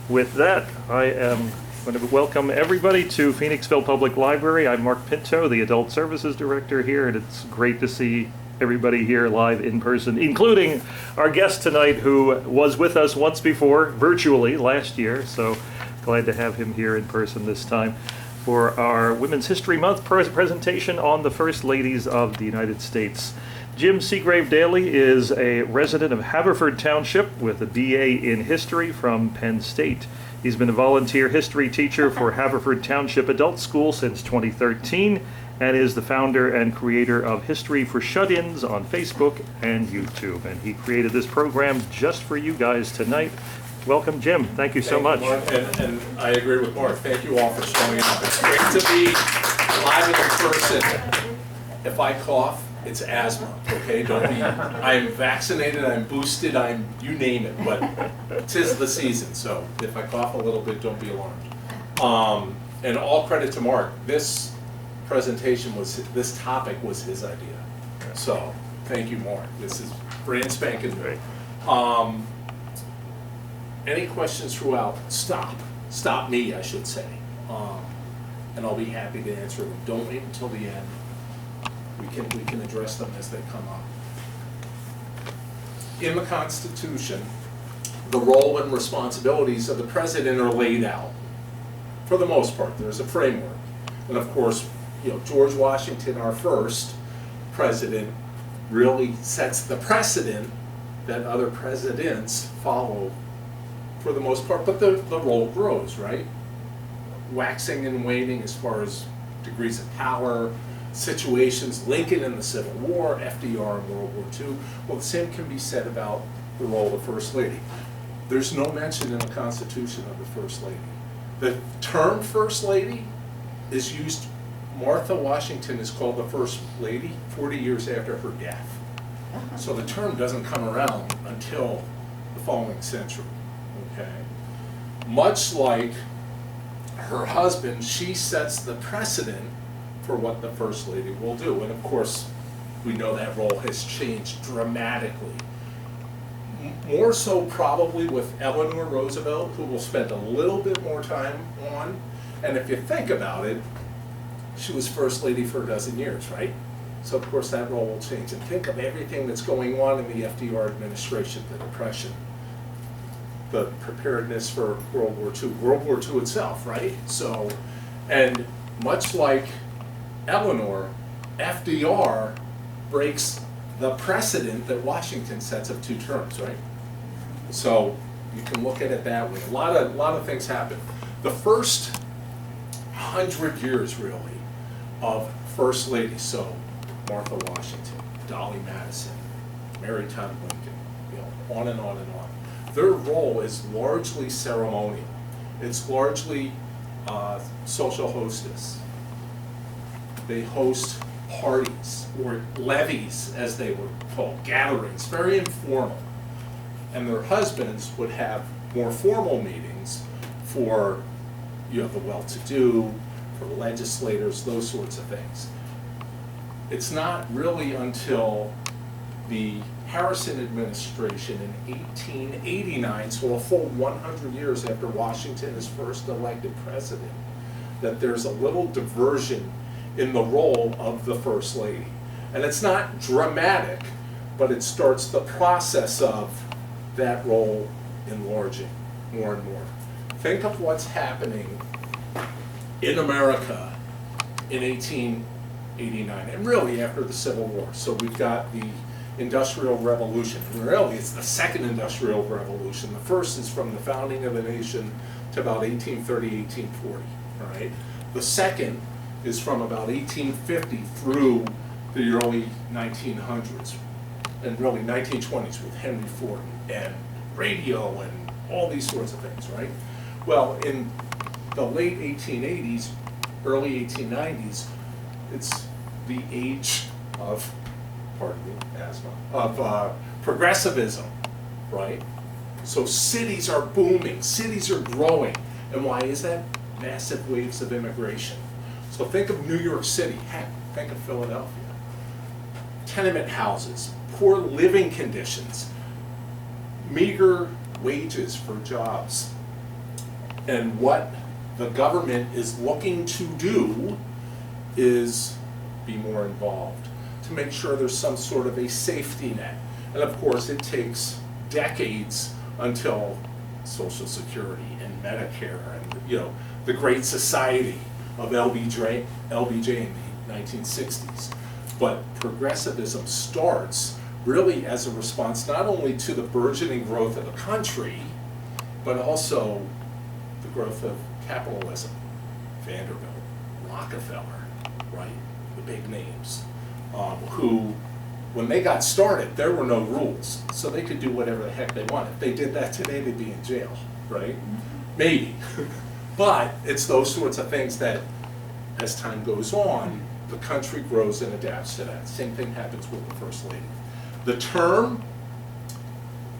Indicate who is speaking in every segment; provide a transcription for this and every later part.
Speaker 1: With that, I am going to welcome everybody to Phoenixville Public Library. I'm Mark Pinto, the Adult Services Director here, and it's great to see everybody here live in person, including our guest tonight who was with us once before, virtually, last year. So glad to have him here in person this time for our Women's History Month presentation on the First Ladies of the United States. Jim Segrave-Daly is a resident of Haverford Township with a BA in History from Penn State. He's been a volunteer history teacher for Haverford Township Adult School since 2013 and is the founder and creator of History for Shut-ins on Facebook and YouTube. And he created this program just for you guys tonight. Welcome, Jim. Thank you so much.
Speaker 2: Mark, and I agree with Mark. Thank you all for showing up. It's great to be live in person. If I cough, it's asthma, okay? Don't be, I'm vaccinated, I'm boosted, you name it, but 'tis the season, so if I cough a little bit, don't be alarmed. And all credit to Mark. This topic was his idea. So, thank you, Mark. This is brand spanking new. Any questions throughout? Stop me, I should say. And I'll be happy to answer them. Don't wait until the end. We can address them as they come up. In the Constitution, the role and responsibilities of the president are laid out. For the most part, there's a framework. And of course, George Washington, our first president, really sets the precedent that other presidents follow for the most part, but the role grows, right? Waxing and waning as far as degrees of power, situations, Lincoln in the Civil War, FDR in World War II. Well, the same can be said about the role of the First Lady. There's no mention in the Constitution of the First Lady. The term First Lady is used, Martha Washington is called the First Lady 40 years after her death. So the term doesn't come around until the following century, okay? Much like her husband, she sets the precedent for what the First Lady will do. And of course, we know that role has changed dramatically. More so probably with Eleanor Roosevelt, who we'll spend a little bit more time on. And if you think about it, she was First Lady for a dozen years, right? So of course that role will change. And think of everything that's going on in the FDR administration, the Depression, the preparedness for World War II, World War II itself, right? So, and much like Eleanor, FDR breaks the precedent that Washington sets of 2 terms, right? So you can look at it that way. A lot of things happen. The first 100 years, really, of First Ladies, so Martha Washington, Dolly Madison, Mary Todd Lincoln, on and on and on. Their role is largely ceremonial. It's largely social hostess. They host parties, or levees as they were called, gatherings, very informal. And their husbands would have more formal meetings for the well-to-do, for legislators, those sorts of things. It's not really until the Harrison administration in 1889, so a full 100 years after Washington is first elected president, that there's a little diversion in the role of the First Lady. And it's not dramatic, but it starts the process of that role enlarging more and more. Think of what's happening in America in 1889, and really after the Civil War. So we've got the Industrial Revolution. And really, it's the second Industrial Revolution. The first is from the founding of the nation to about 1830, 1840, all right? The second is from about 1850 through the early 1900s, and really 1920s with Henry Ford and radio and all these sorts of things, right? Well, in the late 1880s, early 1890s, it's the age of, pardon me, asthma, of progressivism, right? So cities are booming, cities are growing. And why is that? Massive waves of immigration. So think of New York City, heck, think of Philadelphia. Tenement houses, poor living conditions, meager wages for jobs. And what the government is looking to do is be more involved, to make sure there's some sort of a safety net. And of course, it takes decades until Social Security and Medicare and, you know, the Great Society of LBJ in the 1960s. But progressivism starts really as a response not only to the burgeoning growth of the country, but also the growth of capitalism. Vanderbilt, Rockefeller, right? The big names, who, when they got started, there were no rules, so they could do whatever the heck they wanted. If they did that today, they'd be in jail, right? Maybe. But it's those sorts of things that, as time goes on, the country grows and adapts to that. Same thing happens with the First Lady. The term,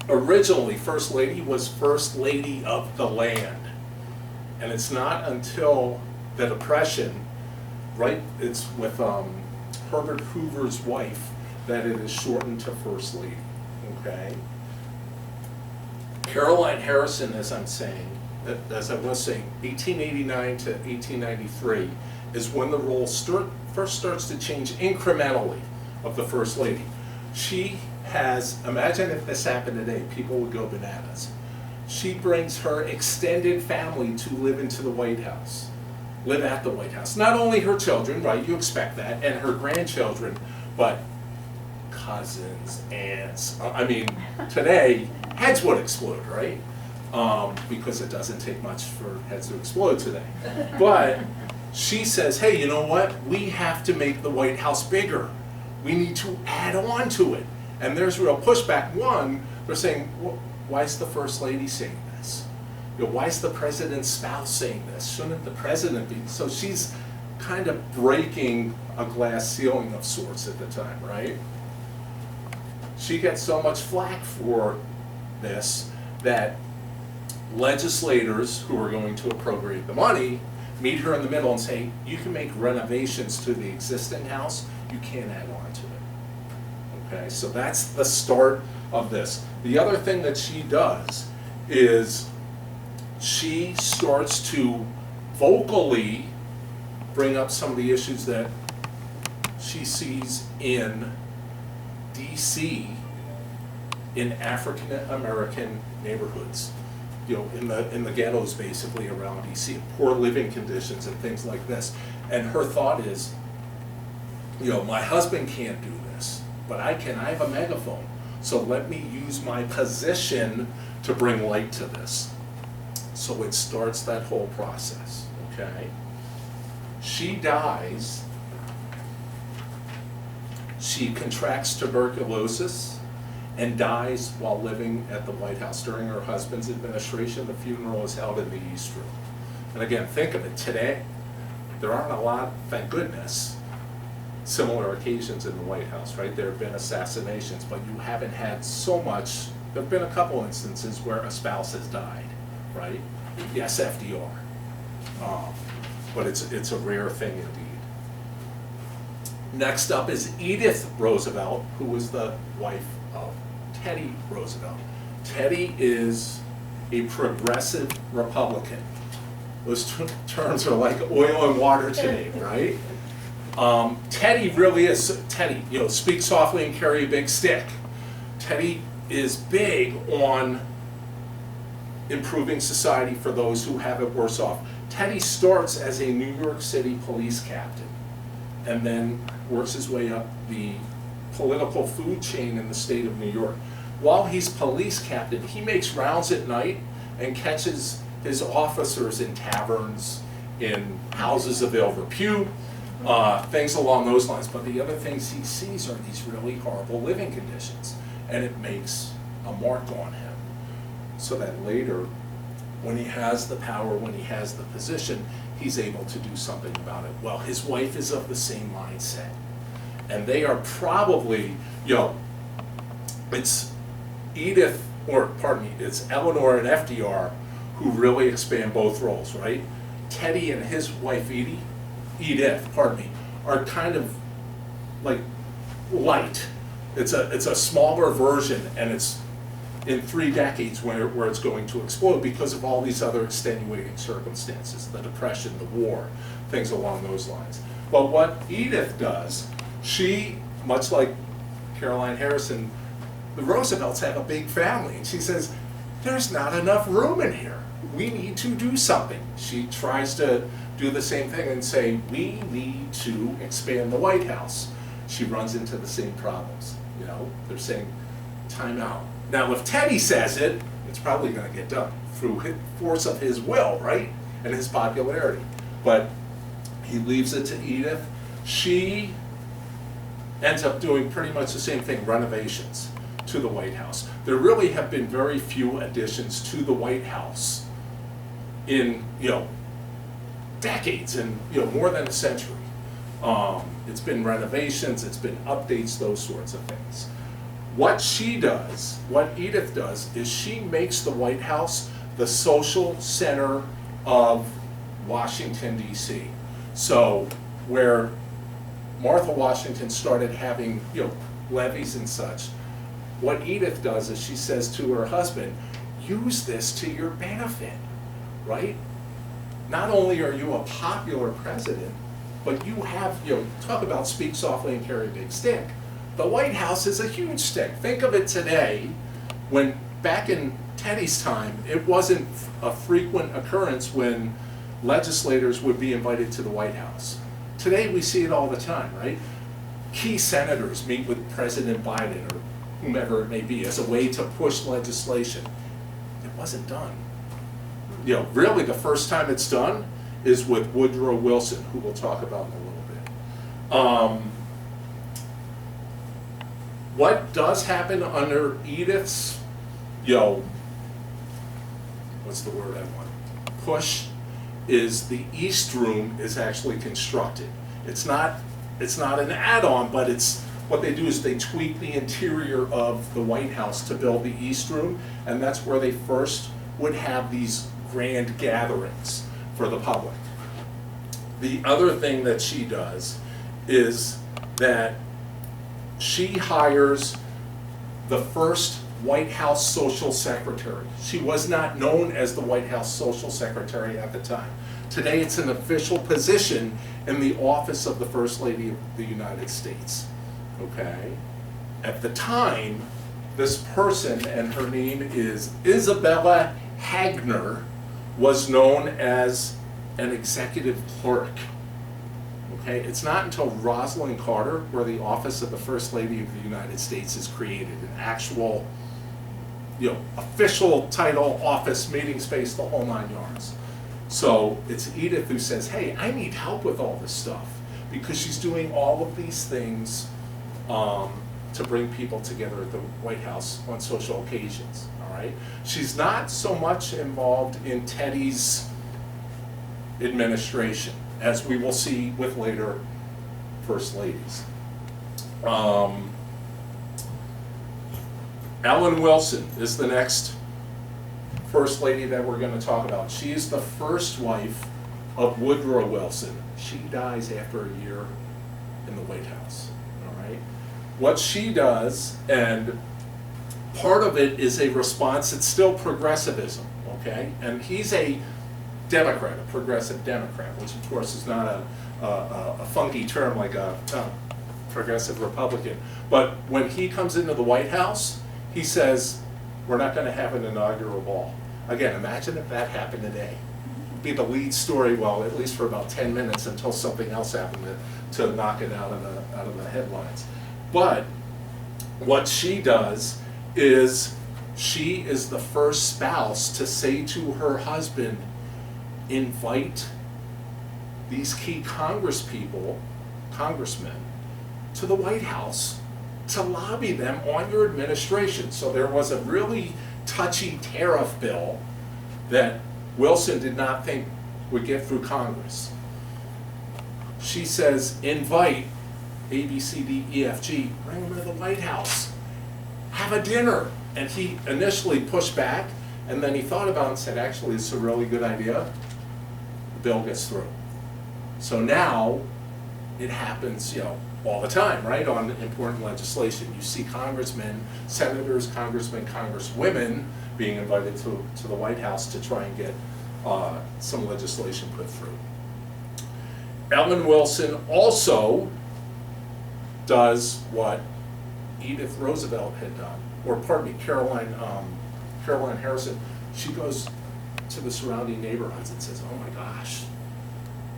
Speaker 2: originally, First Lady was First Lady of the land. And it's not until the Depression, right, it's with Herbert Hoover's wife, that it is shortened to First Lady, okay? Caroline Harrison, as I was saying, 1889 to 1893 is when the role first starts to change incrementally of the First Lady. She has, imagine if this happened today, people would go bananas. She brings her extended family to live into the White House, live at the White House. Not only her children, right, you expect that, and her grandchildren, but cousins, aunts. I mean, today, heads would explode, right? Because it doesn't take much for heads to explode today. But she says, hey, you know what? We have to make the White House bigger. We need to add on to it. And there's real pushback. One, they're saying, well, why is the First Lady saying this? You know, why is the President's spouse saying this? Shouldn't the President be? So she's kind of breaking a glass ceiling of sorts at the time, right? She gets so much flack for this that legislators who are going to appropriate the money meet her in the middle and say, you can make renovations to the existing house, you can't add on to it. Okay, so that's the start of this. The other thing that she does is she starts to vocally bring up some of the issues that she sees in DC, in African American neighborhoods, you know, in the ghettos basically around DC, poor living conditions and things like this. And her thought is, you know, my husband can't do this, but I can. I have a megaphone, so let me use my position to bring light to this. So it starts that whole process, okay? She dies. She contracts tuberculosis and dies while living at the White House. During her husband's administration, the funeral is held in the East Room. And again, think of it, today, there aren't a lot, thank goodness, similar occasions in the White House, right? There have been assassinations, but you haven't had so much. There have been a couple instances where a spouse has died, right? Yes, FDR. But it's a rare thing indeed. Next up is Edith Roosevelt, who was the wife of Teddy Roosevelt. Teddy is a progressive Republican. Those terms are like oil and water today, right? Teddy really is, Teddy, you know, speak softly and carry a big stick. Teddy is big on improving society for those who have it worse off. Teddy starts as a New York City police captain and then works his way up the political food chain in the state of New York. While he's police captain, he makes rounds at night and catches his officers in taverns, in houses of ill repute, things along those lines. But the other things he sees are these really horrible living conditions, and it makes a mark on him. So that later, when he has the power, when he has the position, he's able to do something about it. Well, his wife is of the same mindset. And they are probably, you know, it's Edith, or pardon me, it's Eleanor and FDR who really expand both roles, right? Teddy and his wife Edith, pardon me, are kind of like light. It's a smaller version, and it's in 3 decades where it's going to explode because of all these other extenuating circumstances, the Depression, the war, things along those lines. But what Edith does, she, much like Caroline Harrison, the Roosevelts have a big family, and she says, there's not enough room in here. We need to do something. She tries to do the same thing and say, we need to expand the White House. She runs into the same problems. You know, they're saying, time out. Now, if Teddy says it, it's probably going to get done through force of his will, right? And his popularity. But he leaves it to Edith. She ends up doing pretty much the same thing, renovations to the White House. There really have been very few additions to the White House in, decades and, more than a century. It's been renovations, it's been updates, those sorts of things. What she does, what Edith does, is she makes the White House the social center of Washington, D.C. So where Martha Washington started having, levees and such, what Edith does is she says to her husband, use this to your benefit, right? Not only are you a popular president, but you have, talk about speak softly and carry a big stick. The White House is a huge stick. Think of it today, when back in Teddy's time, it wasn't a frequent occurrence when legislators would be invited to the White House. Today we see it all the time, right? Key senators meet with President Biden or whomever it may be as a way to push legislation. It wasn't done. Really the first time it's done is with Woodrow Wilson, who we'll talk about in a little bit. What does happen under Edith's, what's the word I want? Push, is the East Room is actually constructed. It's not an add-on, but it's what they do is they tweak the interior of the White House to build the East Room, and that's where they first would have these grand gatherings for the public. The other thing that she does is that she hires the first White House social secretary. She was not known as the White House social secretary at the time. Today it's an official position in the office of the First Lady of the United States. Okay? At the time, this person, and her name is Isabella Hagner, was known as an executive clerk. Okay, it's not until Rosalind Carter where the office of the First Lady of the United States is created, an actual, official title, office, meeting space, the whole 9 yards. So it's Edith who says, hey, I need help with all this stuff, because she's doing all of these things to bring people together at the White House on social occasions, all right? She's not so much involved in Teddy's administration, as we will see with later First Ladies. Ellen Wilson is the next First Lady that we're going to talk about. She is the first wife of Woodrow Wilson. She dies after a year in the White House, all right? What she does, and part of it is a response, it's still progressivism, okay? And he's a Democrat, a progressive Democrat, which of course is not a funky term like a progressive Republican. But when he comes into the White House, he says, we're not going to have an inaugural ball. Again, imagine if that happened today. It'd be the lead story, well, at least for about 10 minutes until something else happened to knock it out of the headlines. But what she does is she is the first spouse to say to her husband, invite these key congressmen to the White House to lobby them on your administration. So there was a really touchy tariff bill that Wilson did not think would get through Congress. She says, invite A, B, C, D, E, F, G, bring them to the White House, have a dinner. And he initially pushed back, and then he thought about it and said, actually, it's a really good idea. The bill gets through. So now it happens, all the time, right, on important legislation. You see congressmen, senators, congressmen, congresswomen being invited to the White House to try and get some legislation put through. Ellen Wilson also does what Edith Roosevelt had done, or pardon me, Caroline Harrison. She goes to the surrounding neighborhoods and says, oh my gosh,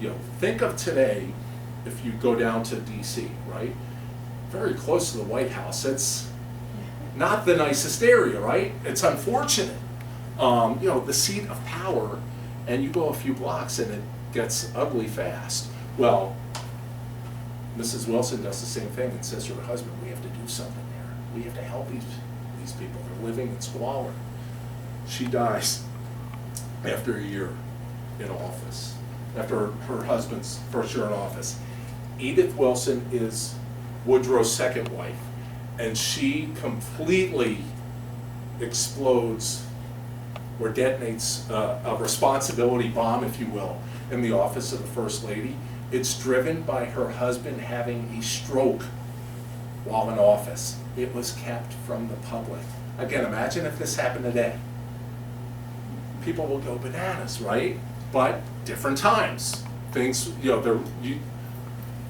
Speaker 2: you know, think of today, if you go down to DC, right? Very close to the White House. It's not the nicest area, right? It's unfortunate. You know, the seat of power, and you go a few blocks and it gets ugly fast. Well, Mrs. Wilson does the same thing and says to her husband, we have to do something there. We have to help these people. They're living in squalor. She dies after a year in office, after her husband's first year in office. Edith Wilson is Woodrow's second wife, and she completely explodes or detonates a responsibility bomb, if you will, in the office of the First Lady. It's driven by her husband having a stroke while in office. It was kept from the public. Again, imagine if this happened today. People will go bananas, right? But different times. Things, you know,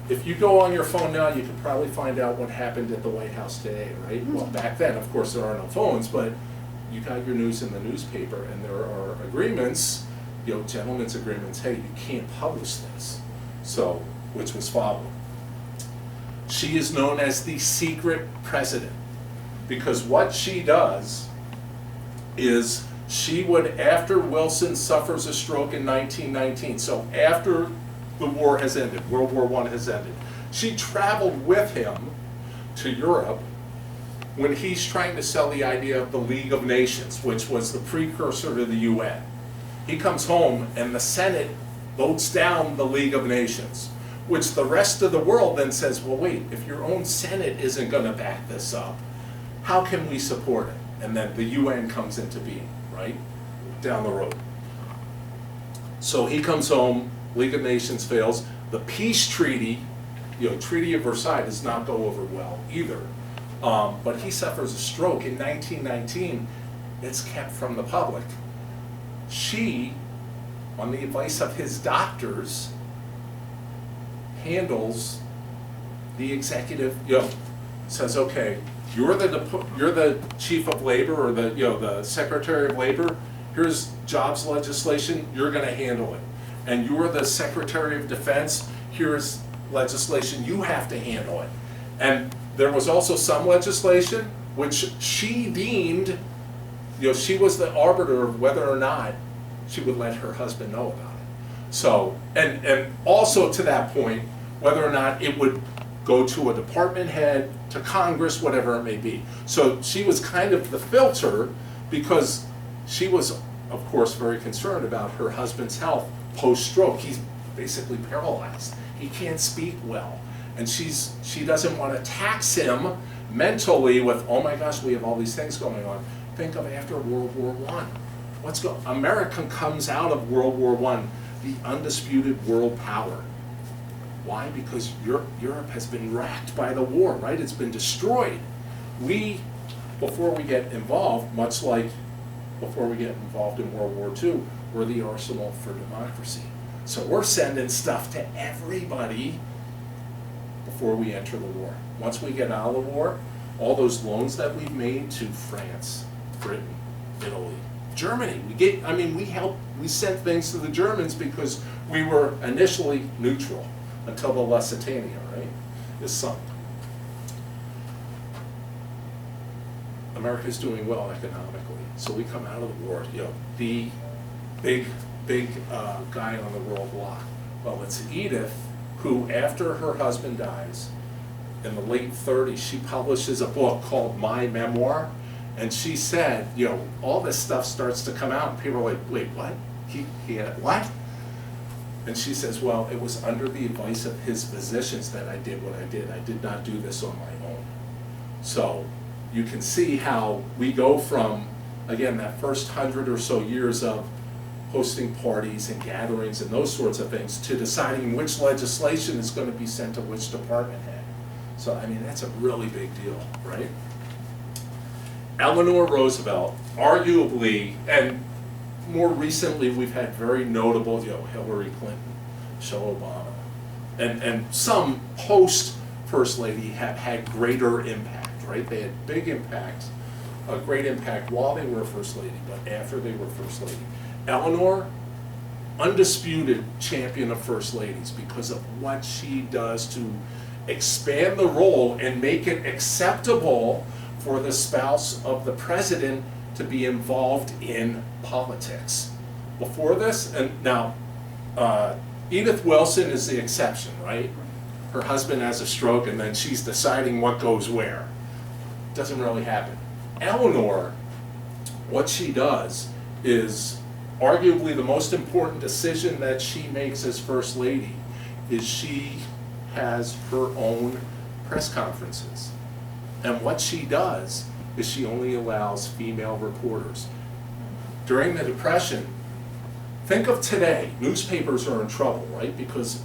Speaker 2: if you go on your phone now, you can probably find out what happened at the White House today, right? Well, back then, of course, there are no phones, but you got your news in the newspaper, and there are agreements, you know, gentlemen's agreements, hey, you can't publish this. So, which was followed. She is known as the secret president, because what she does is she would, after Wilson suffers a stroke in 1919, so after the war has ended, World War I has ended, she traveled with him to Europe when he's trying to sell the idea of the League of Nations, which was the precursor to the UN. He comes home and the Senate votes down the League of Nations, which the rest of the world then says, well, wait, if your own Senate isn't going to back this up, how can we support it? And then the UN comes into being, right, down the road. So he comes home, League of Nations fails. The peace treaty, you know, Treaty of Versailles does not go over well either. But he suffers a stroke in 1919. It's kept from the public. She, on the advice of his doctors, handles the executive, you know, says, okay, you're the chief of labor, or the secretary of labor. Here's jobs legislation. You're going to handle it. And you're the secretary of defense. Here's legislation. You have to handle it. And there was also some legislation which she deemed, you know, she was the arbiter of whether or not she would let her husband know about it. So, and also to that point, whether or not it would go to a department head, to Congress, whatever it may be. So she was kind of the filter, because she was, of course, very concerned about her husband's health post-stroke. He's basically paralyzed. He can't speak well. And she doesn't want to tax him mentally with, oh my gosh, we have all these things going on. Think of after World War I. America comes out of World War I, the undisputed world power. Why? Because Europe has been racked by the war, right? It's been destroyed. Before we get involved, much like before we get involved in World War II, we're the arsenal for democracy. So we're sending stuff to everybody before we enter the war. Once we get out of the war, all those loans that we've made to France, Britain, Italy, Germany, we sent things to the Germans because we were initially neutral until the Lusitania, right, is sunk. America's doing well economically, so we come out of the war, you know, the big guy on the world block. Well, it's Edith, who, after her husband dies, in the late 30s, she publishes a book called My Memoir, and she said, you know, all this stuff starts to come out, and people are like, wait, what? He had what? And she says, well, it was under the advice of his physicians that I did what I did. I did not do this on my own. So you can see how we go from, again, that first 100 or so years of hosting parties and gatherings and those sorts of things, to deciding which legislation is going to be sent to which department head. So, I mean, that's a really big deal, right? Eleanor Roosevelt, arguably, and more recently we've had very notable, Hillary Clinton, Michelle Obama, and some post-First Lady have had greater impact, right? They had big impact, a great impact while they were First Lady, but after they were First Lady. Eleanor, undisputed champion of First Ladies because of what she does to expand the role and make it acceptable for the spouse of the president to be involved in politics. Before this, and now, Edith Wilson is the exception, right? Her husband has a stroke and then she's deciding what goes where. Doesn't really happen. Eleanor, what she does is arguably the most important decision that she makes as First Lady is she has her own press conferences. And what she does is she only allows female reporters. During the Depression, think of today, newspapers are in trouble, right? Because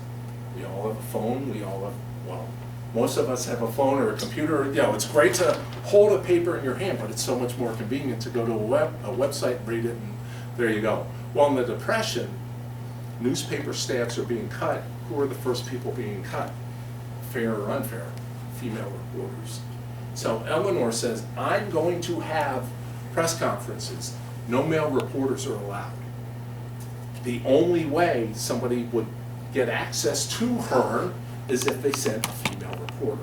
Speaker 2: we all have a phone, we all have, well, most of us have a phone or a computer. It's great to hold a paper in your hand, but it's so much more convenient to go to a website and read it, and there you go. Well, in the Depression, newspaper staffs are being cut. Who are the first people being cut? Fair or unfair? Female reporters. So Eleanor says, I'm going to have press conferences. No male reporters are allowed. The only way somebody would get access to her is if they sent a female reporter.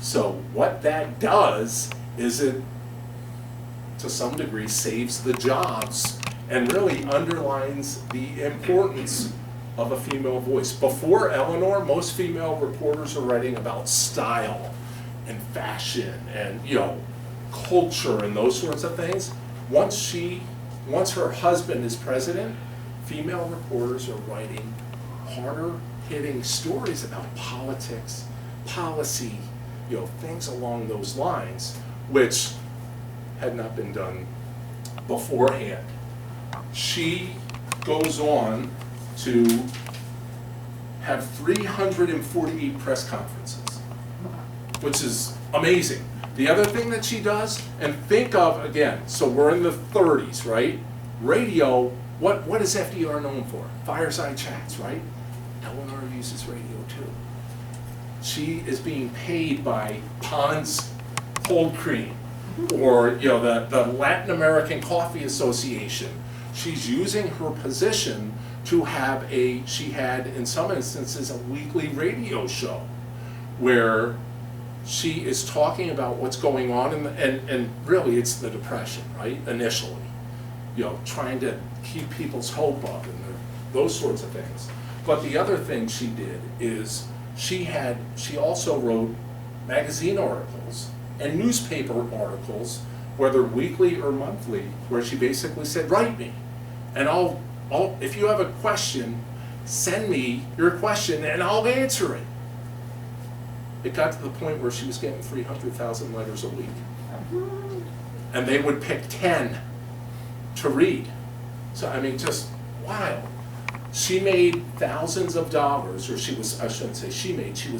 Speaker 2: So what that does is it, to some degree, saves the jobs and really underlines the importance of a female voice. Before Eleanor, most female reporters are writing about style and fashion and culture and those sorts of things. Once her husband is president, female reporters are writing harder hitting stories about politics, policy, things along those lines, which had not been done beforehand. She goes on to have 348 press conferences, which is amazing. The other thing that she does, and think of, again, so we're in the 30s, right? Radio, what is FDR known for? Fireside chats, right? Eleanor uses radio too. She is being paid by Pond's Cold Cream, or the Latin American Coffee Association. She's using her position to have she had in some instances a weekly radio show where she is talking about what's going on and really it's the Depression, right? Initially, trying to keep people's hope up and those sorts of things. But the other thing she did is she also wrote magazine articles and newspaper articles, whether weekly or monthly, where she basically said, write me, and I'll if you have a question, send me your question and I'll answer it. It got to the point where she was getting 300,000 letters a week. And they would pick 10 to read. So, I mean, just wild. She made thousands of dollars, or she was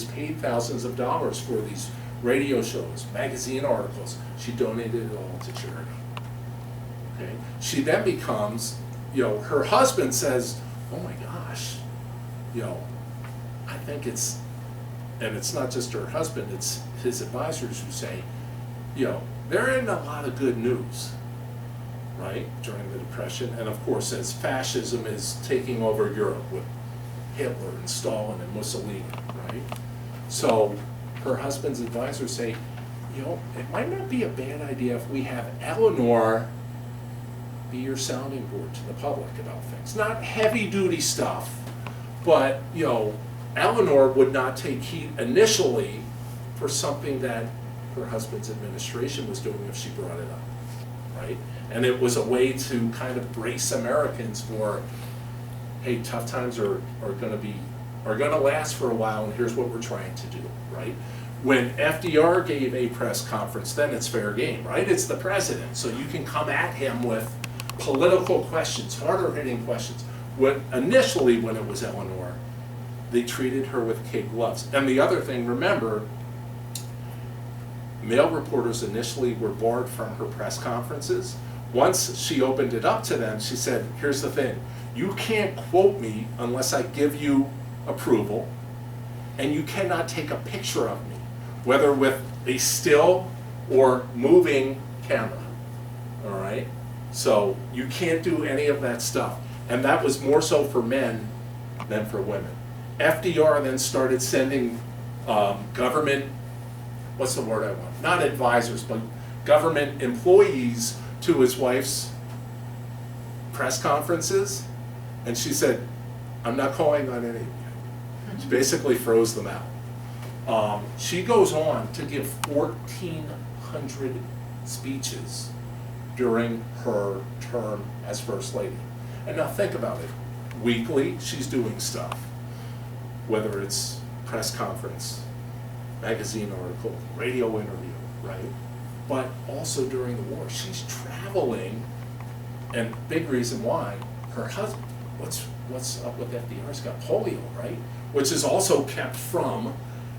Speaker 2: paid thousands of dollars for these radio shows, magazine articles. She donated it all to charity. Okay? She then becomes, her husband says, oh my gosh, I think it's, and it's not just her husband, it's his advisors who say, there isn't a lot of good news, right, during the Depression. And of course, as fascism is taking over Europe with Hitler and Stalin and Mussolini, right? So her husband's advisors say, it might not be a bad idea if we have Eleanor be your sounding board to the public about things. Not heavy-duty stuff, but, Eleanor would not take heat initially for something that her husband's administration was doing if she brought it up, right? And it was a way to kind of brace Americans for, hey, tough times are going to last for a while, and here's what we're trying to do, right? When FDR gave a press conference, then it's fair game, right? It's the president, so you can come at him with political questions, harder hitting questions. Initially, when it was Eleanor, they treated her with kid gloves. And the other thing, remember, male reporters initially were barred from her press conferences. Once she opened it up to them, she said, here's the thing, you can't quote me unless I give you approval, and you cannot take a picture of me, whether with a still or moving camera, all right? So you can't do any of that stuff. And that was more so for men than for women. FDR then started sending government, what's the word I want? Not advisors, but government employees to his wife's press conferences. And she said, I'm not calling on any of you. She basically froze them out. She goes on to give 1,400 speeches during her term as First Lady. And now think about it. Weekly, she's doing stuff, whether it's press conference, magazine article, radio interview, right? But also during the war, she's traveling, and big reason why, her husband, what's up with FDR? He's got polio, right? Which is also kept from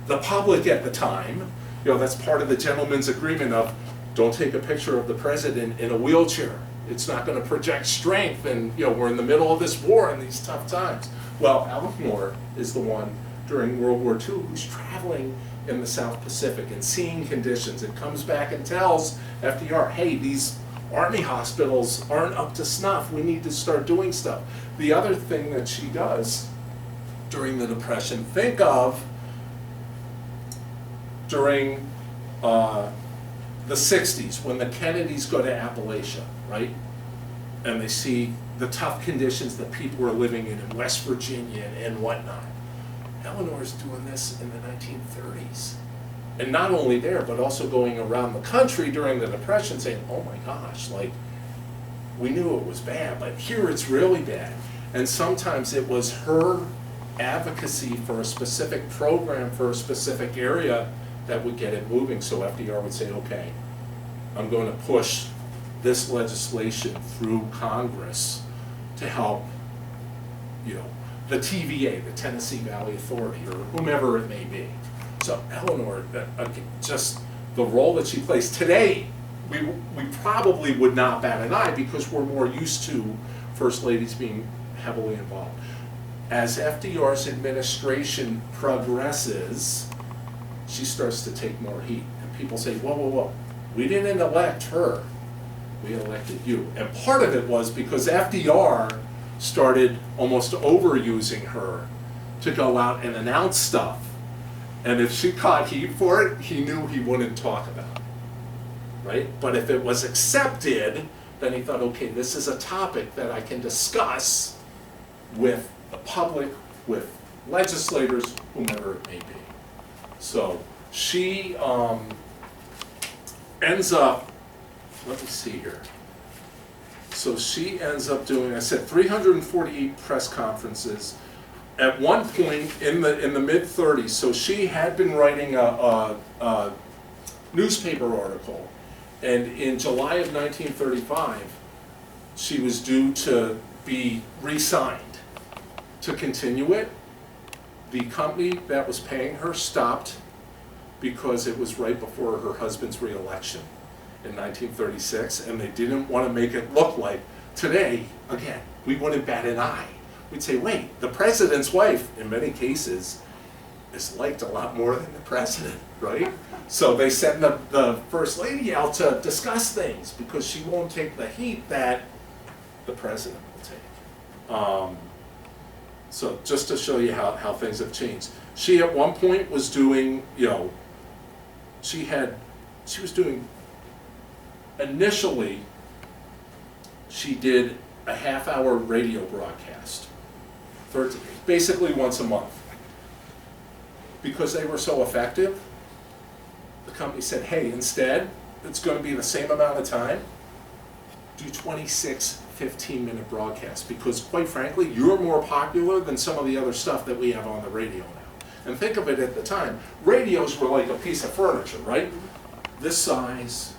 Speaker 2: the public at the time. You know, that's part of the gentleman's agreement of don't take a picture of the president in a wheelchair. It's not going to project strength, and you know, we're in the middle of this war and these tough times. Well, Eleanor is the one during World War II who's traveling in the South Pacific and seeing conditions, and comes back and tells FDR, hey, these army hospitals aren't up to snuff, we need to start doing stuff. The other thing that she does during the Depression, think of during the 60s when the Kennedys go to Appalachia, right? And they see the tough conditions that people were living in West Virginia and whatnot. Eleanor's doing this in the 1930s. And not only there, but also going around the country during the Depression saying, oh my gosh, like, we knew it was bad, but here it's really bad. And sometimes it was her advocacy for a specific program for a specific area that would get it moving. So FDR would say, okay, I'm going to push this legislation through Congress to help, you know, the TVA, the Tennessee Valley Authority, or whomever it may be. So Eleanor, just the role that she plays today, we probably would not bat an eye because we're more used to First Ladies being heavily involved. As FDR's administration progresses, she starts to take more heat. And people say, whoa, whoa, whoa, we didn't elect her, we elected you. And part of it was because FDR started almost overusing her to go out and announce stuff. And if she caught heat for it, he knew he wouldn't talk about it, right? But if it was accepted, then he thought, okay, this is a topic that I can discuss with the public, with legislators, whomever it may be. So she ends up, let me see here. So she ends up doing, I said, 348 press conferences. At one point in the mid-30s, so she had been writing a newspaper article, and in July of 1935, she was due to be re-signed. To continue it, the company that was paying her stopped because it was right before her husband's re-election in 1936, and they didn't want to make it look like today, again, we wouldn't bat an eye. We'd say, wait, the president's wife, in many cases, is liked a lot more than the president, right? So they send the First Lady out to discuss things because she won't take the heat that the president will take. So just to show you how things have changed. She at one point was doing, you know, she was doing, initially, she did a half-hour radio broadcast, basically once a month. Because they were so effective, the company said, hey, instead, it's going to be the same amount of time, do 26 15-minute broadcasts, because quite frankly, you're more popular than some of the other stuff that we have on the radio now. And think of it at the time, radios were like a piece of furniture, right? This size,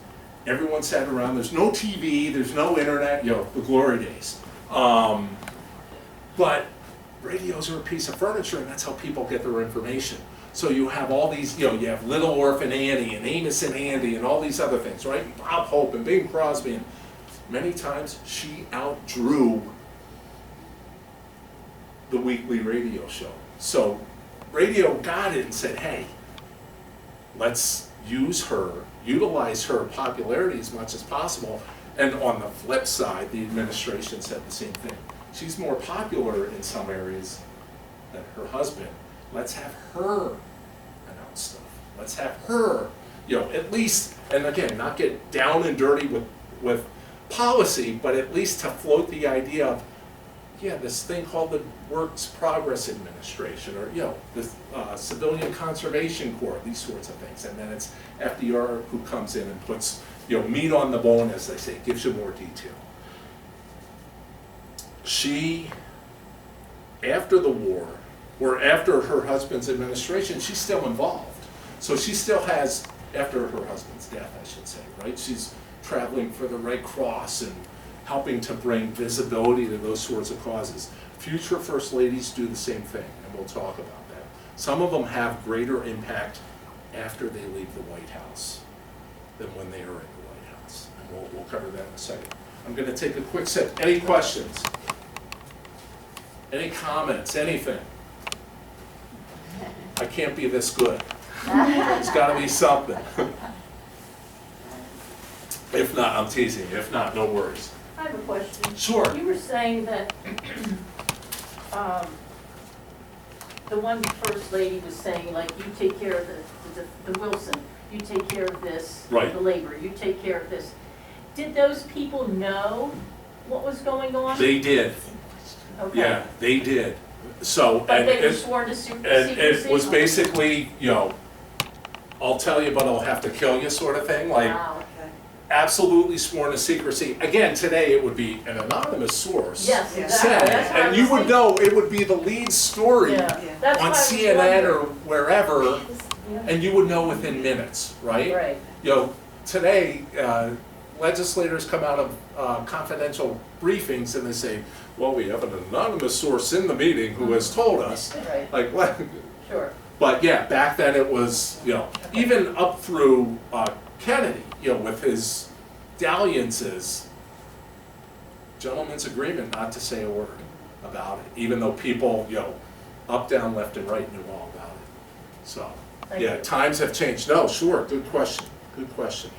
Speaker 2: everyone sat around, there's no TV, there's no internet, you know, the glory days. But radios are a piece of furniture, and that's how people get their information. So you have all these, you have Little Orphan Annie and Amos and Andy and all these other things, right? And Bob Hope and Bing Crosby, and many times she outdrew the weekly radio show. So radio got it and said, hey, let's utilize her popularity as much as possible. And on the flip side, the administration said the same thing. She's more popular in some areas than her husband. Let's have her announce stuff. Let's have her, at least, and again, not get down and dirty with policy, but at least to float the idea of, this thing called the Works Progress Administration, or, the Civilian Conservation Corps, these sorts of things. And then it's FDR who comes in and puts, meat on the bone, as they say, gives you more detail. She, after the war, or after her husband's administration, she's still involved. So she still has, after her husband's death, I should say, right? She's traveling for the Red Cross and helping to bring visibility to those sorts of causes. Future First Ladies do the same thing, and we'll talk about that. Some of them have greater impact after they leave the White House than when they are in the White House. And we'll cover that in a second. I'm going to take a quick sip. Any questions? Any comments? Anything? I can't be this good. There's got to be something. If not, I'm teasing you. If not, no worries.
Speaker 3: I have a question.
Speaker 2: Sure.
Speaker 3: You were saying that the one first lady was saying, like, you take care of the Wilson, you take care of this,
Speaker 2: Right.
Speaker 3: the labor, you take care of this. Did those people know what was going on?
Speaker 2: They did.
Speaker 3: Okay.
Speaker 2: Yeah, they did. So,
Speaker 3: But
Speaker 2: and
Speaker 3: they were
Speaker 2: it,
Speaker 3: sworn to
Speaker 2: and
Speaker 3: secrecy?
Speaker 2: it was basically, I'll tell you, but I'll have to kill you sort of thing. Like,
Speaker 3: Wow, okay.
Speaker 2: absolutely sworn to secrecy. Again, today it would be an anonymous source.
Speaker 3: Yes,
Speaker 2: said,
Speaker 3: exactly. That's what I
Speaker 2: and you
Speaker 3: was
Speaker 2: would
Speaker 3: thinking.
Speaker 2: know it would be the lead story
Speaker 3: Yeah, that's
Speaker 2: on
Speaker 3: what I was
Speaker 2: CNN or
Speaker 3: wondering.
Speaker 2: wherever,
Speaker 3: Yeah.
Speaker 2: and you would know within minutes, right?
Speaker 3: Right.
Speaker 2: Today, legislators come out of confidential briefings and they say, well, we have an anonymous source in the meeting who has told us.
Speaker 3: Right.
Speaker 2: Like, what?
Speaker 3: Sure.
Speaker 2: But yeah, back then it was, even up through Kennedy, with his dalliances, gentleman's agreement not to say a word about it, even though people, up, down, left, and right knew all about it. So,
Speaker 3: Thank
Speaker 2: yeah,
Speaker 3: you.
Speaker 2: times have changed. No, sure, good question, good question.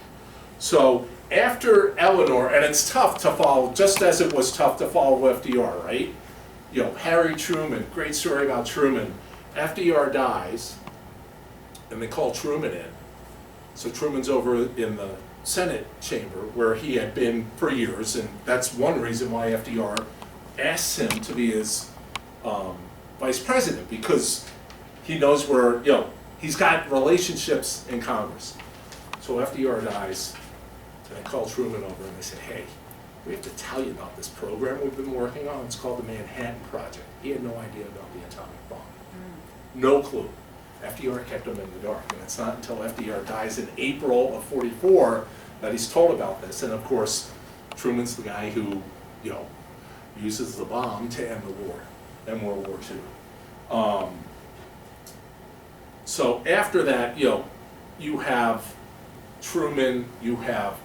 Speaker 2: So, after Eleanor, and it's tough to follow, just as it was tough to follow FDR, right? Harry Truman, great story about Truman. FDR dies, and they call Truman in. So Truman's over in the Senate chamber where he had been for years, and that's one reason why FDR asks him to be his vice president, because he knows where, he's got relationships in Congress. So FDR dies, and they call Truman over and they say, hey, we have to tell you about this program we've been working on. It's called the Manhattan Project. He had no idea about the atomic bomb. No clue. FDR kept him in the dark, and it's not until FDR dies in April of '44 that he's told about this. And of course, Truman's the guy who, uses the bomb to end the war, and World War II. So after that, you have Truman, you have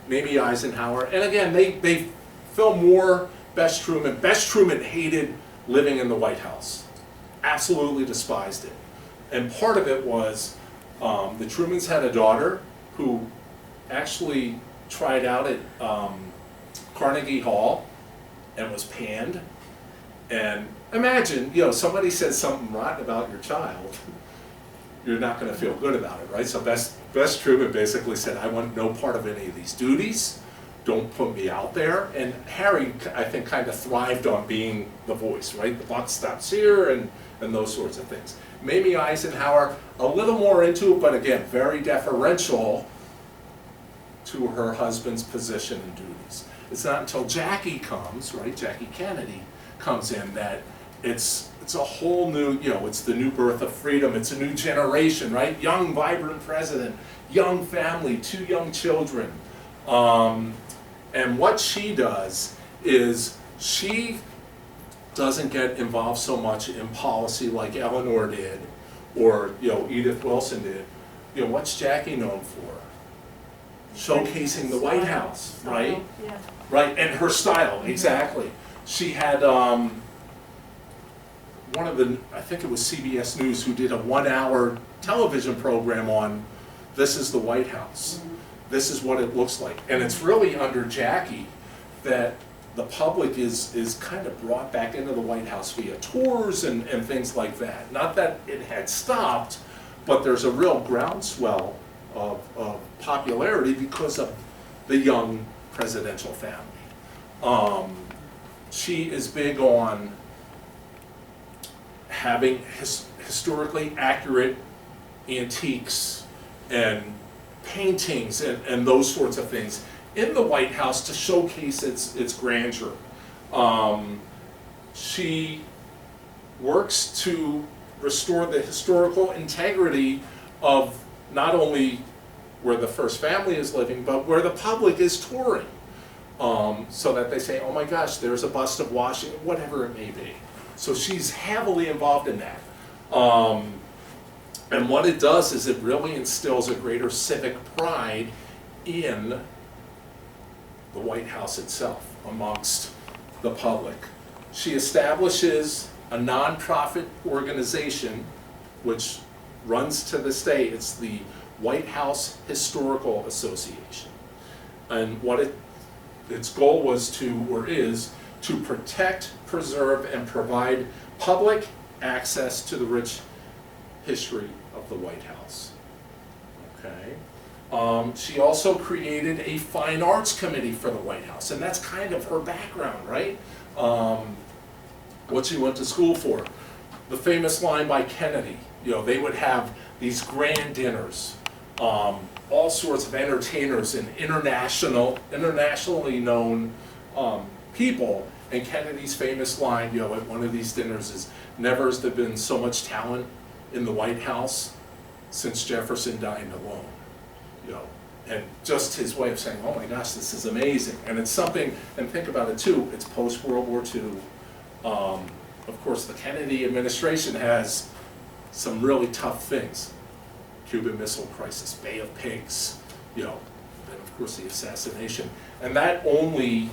Speaker 2: maybe Eisenhower, and again, they film more Best Truman. Best Truman hated living in the White House, absolutely despised it. And part of it was the Trumans had a daughter who actually tried out at Carnegie Hall and was panned. And imagine, somebody says something rotten about your child, you're not going to feel good about it, right? So Best Truman basically said, I want no part of any of these duties. Don't put me out there. And Harry, I think, kind of thrived on being the voice, right? The buck stops here and those sorts of things. Mamie Eisenhower, a little more into it, but again, very deferential to her husband's position and duties. It's not until Jackie comes, right, Jackie Kennedy comes in, that it's a whole new, it's the new birth of freedom, it's a new generation, right? Young, vibrant president, young family, 2 young children. And what she does is she doesn't get involved so much in policy like Eleanor did, or, Edith Wilson did, what's Jackie known for? Showcasing the White House, right?
Speaker 3: Yeah.
Speaker 2: Right, and her style, exactly. She had one of the, I think it was CBS News, who did a 1-hour television program on this is the White House. This is what it looks like. And it's really under Jackie that the public is kind of brought back into the White House via tours and things like that. Not that it had stopped, but there's a real groundswell of popularity because of the young presidential family. She is big on having historically accurate antiques and paintings and those sorts of things in the White House to showcase its grandeur. She works to restore the historical integrity of not only where the first family is living, but where the public is touring. So that they say, oh my gosh, there's a bust of Washington, whatever it may be. So she's heavily involved in that. And what it does is it really instills a greater civic pride in the White House itself, amongst the public. She establishes a nonprofit organization which runs to this day. It's the White House Historical Association. And what its goal was to, or is, to protect, preserve, and provide public access to the rich history of the White House. Okay. She also created a fine arts committee for the White House, and that's kind of her background, right? What she went to school for. The famous line by Kennedy, they would have these grand dinners, all sorts of entertainers and internationally known people. And Kennedy's famous line, at one of these dinners is, never has there been so much talent in the White House since Jefferson dined alone. And just his way of saying, oh my gosh, this is amazing. And it's something, and think about it too, it's post-World War II. Of course, the Kennedy administration has some really tough things. Cuban Missile Crisis, Bay of Pigs, and of course the assassination. And that only,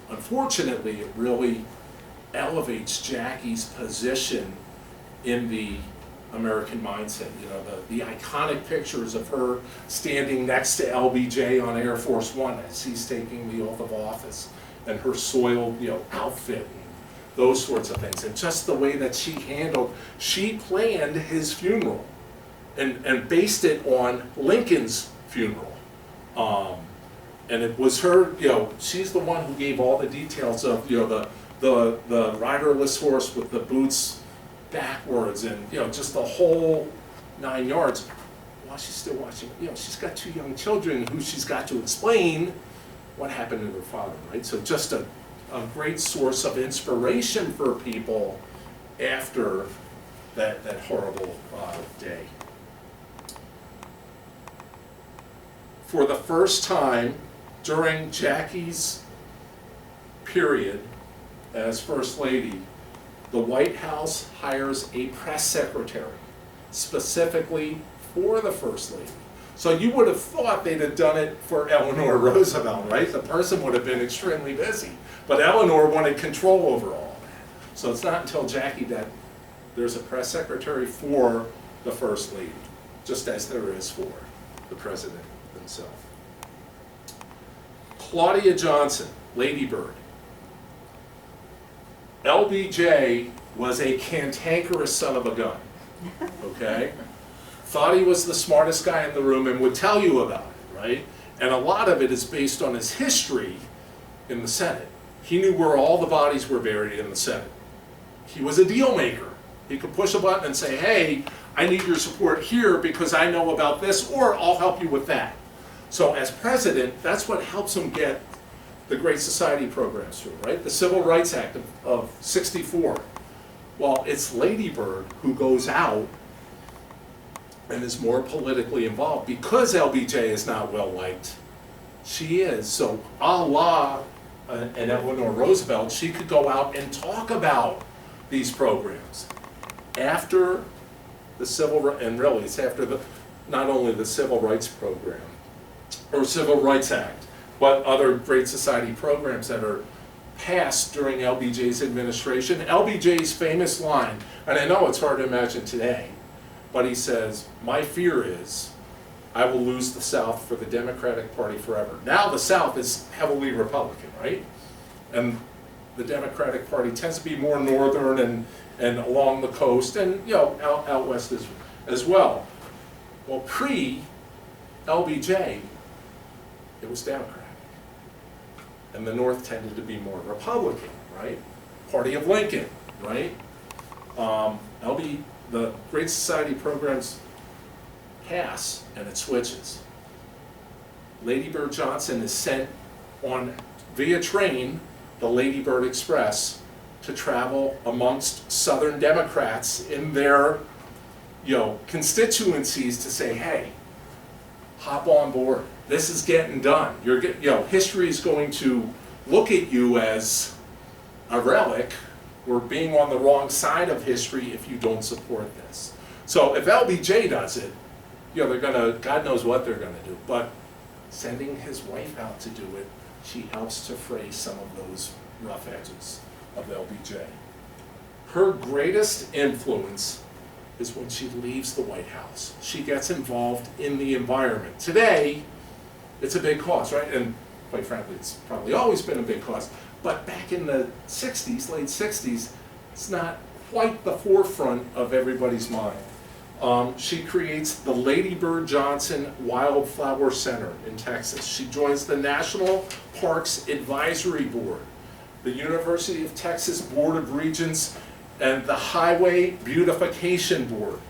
Speaker 2: unfortunately, it really elevates Jackie's position in the American mindset. The iconic pictures of her standing next to LBJ on Air Force One as he's taking the oath of office, and her soiled, outfit, and those sorts of things. And just the way that she planned his funeral and based it on Lincoln's funeral. And it was her, she's the one who gave all the details of, the riderless horse with the boots backwards and, just the whole 9 yards. While she's still watching, she's got 2 young children who she's got to explain what happened to her father, right? So just a great source of inspiration for people after that horrible day. For the first time during Jackie's period as First Lady, the White House hires a press secretary specifically for the First Lady. So you would have thought they'd have done it for Eleanor Roosevelt, right? The person would have been extremely busy. But Eleanor wanted control over all that. So it's not until Jackie that there's a press secretary for the First Lady, just as there is for the President himself. Claudia Johnson, Lady Bird. LBJ was a cantankerous son of a gun, okay? Thought he was the smartest guy in the room and would tell you about it, right? And a lot of it is based on his history in the Senate. He knew where all the bodies were buried in the Senate. He was a deal maker. He could push a button and say, hey, I need your support here because I know about this, or I'll help you with that. So as president, that's what helps him get the Great Society programs through, right? The Civil Rights Act of 64. Well, it's Lady Bird who goes out and is more politically involved because LBJ is not well liked. She is. So a la and Eleanor Roosevelt, she could go out and talk about these programs. After the and really it's after not only the Civil Rights Program or Civil Rights Act, but other Great Society programs that are passed during LBJ's administration. LBJ's famous line, and I know it's hard to imagine today, but he says, "My fear is I will lose the South for the Democratic Party forever." Now the South is heavily Republican, right? And the Democratic Party tends to be more northern and along the coast and, you know, out west as well. Well, pre-LBJ, it was Democratic. And the North tended to be more Republican, right? Party of Lincoln, right? The Great Society programs pass and it switches. Lady Bird Johnson is sent on via train, the Lady Bird Express, to travel amongst Southern Democrats in their, you know, constituencies to say, hey, hop on board. This is getting done. History is going to look at you as a relic or being on the wrong side of history if you don't support this. So if LBJ does it, you know, they're gonna, God knows what they're gonna do. But sending his wife out to do it, she helps to fray some of those rough edges of LBJ. Her greatest influence is when she leaves the White House. She gets involved in the environment. Today, it's a big cause, right? And quite frankly, it's probably always been a big cause. But back in the 60s, late 60s, it's not quite the forefront of everybody's mind. She creates the Lady Bird Johnson Wildflower Center in Texas. She joins the National Parks Advisory Board, the University of Texas Board of Regents, and the Highway Beautification Board.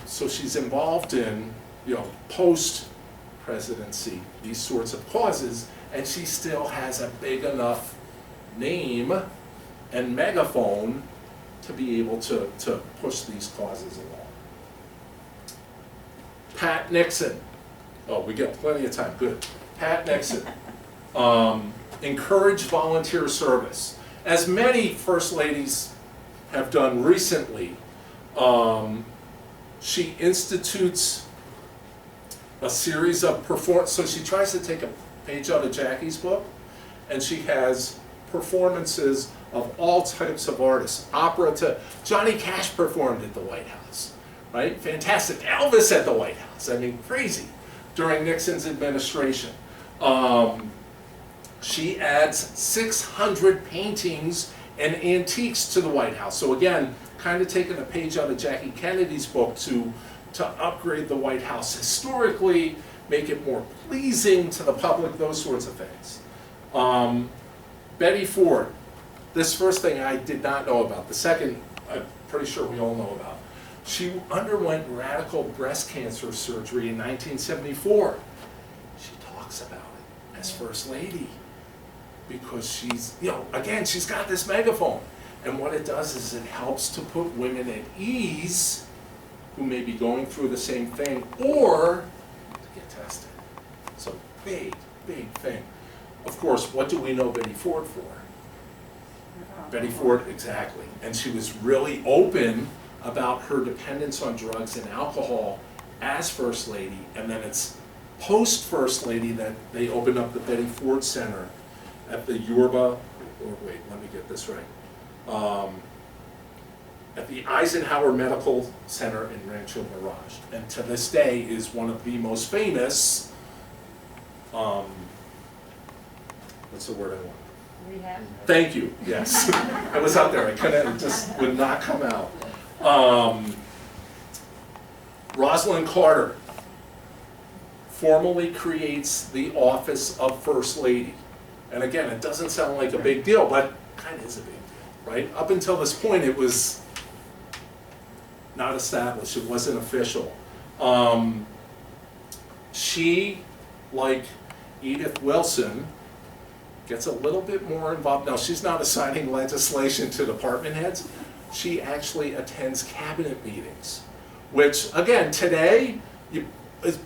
Speaker 2: So she's involved in, you know, post-presidency, these sorts of causes, and she still has a big enough name and megaphone to be able to push these causes along. Pat Nixon. Oh, we got plenty of time, good. Pat Nixon. Encourage volunteer service. As many First Ladies have done recently, she institutes a series of so she tries to take a page out of Jackie's book, and she has performances of all types of artists. Opera to, Johnny Cash performed at the White House, right? Fantastic. Elvis at the White House. I mean, crazy. During Nixon's administration. She adds 600 paintings and antiques to the White House. So again, kind of taking a page out of Jackie Kennedy's book to upgrade the White House historically, make it more pleasing to the public, those sorts of things. Betty Ford. This first thing I did not know about. The second, I'm pretty sure we all know about. She underwent radical breast cancer surgery in 1974. She talks about it as First Lady because she's, you know, again, she's got this megaphone. And what it does is it helps to put women at ease who may be going through the same thing or to get tested. So big, big thing. Of course, what do we know Betty Ford for? Betty Ford, exactly. And she was really open about her dependence on drugs and alcohol as First Lady, and then it's post-First Lady that they opened up the Betty Ford Center at the Yorba, or wait, let me get this right, at the Eisenhower Medical Center in Rancho Mirage. And to this day is one of the most famous, what's the word I want?
Speaker 3: Rehab.
Speaker 2: Thank you, yes. I was out there, I couldn't, it just would not come out. Rosalind Carter formally creates the office of First Lady. And again, it doesn't sound like a big deal, but kind of is a big deal, right? Up until this point, it was not established, it wasn't official. She, like Edith Wilson, gets a little bit more involved. Now, she's not assigning legislation to department heads. She actually attends cabinet meetings, which, again, today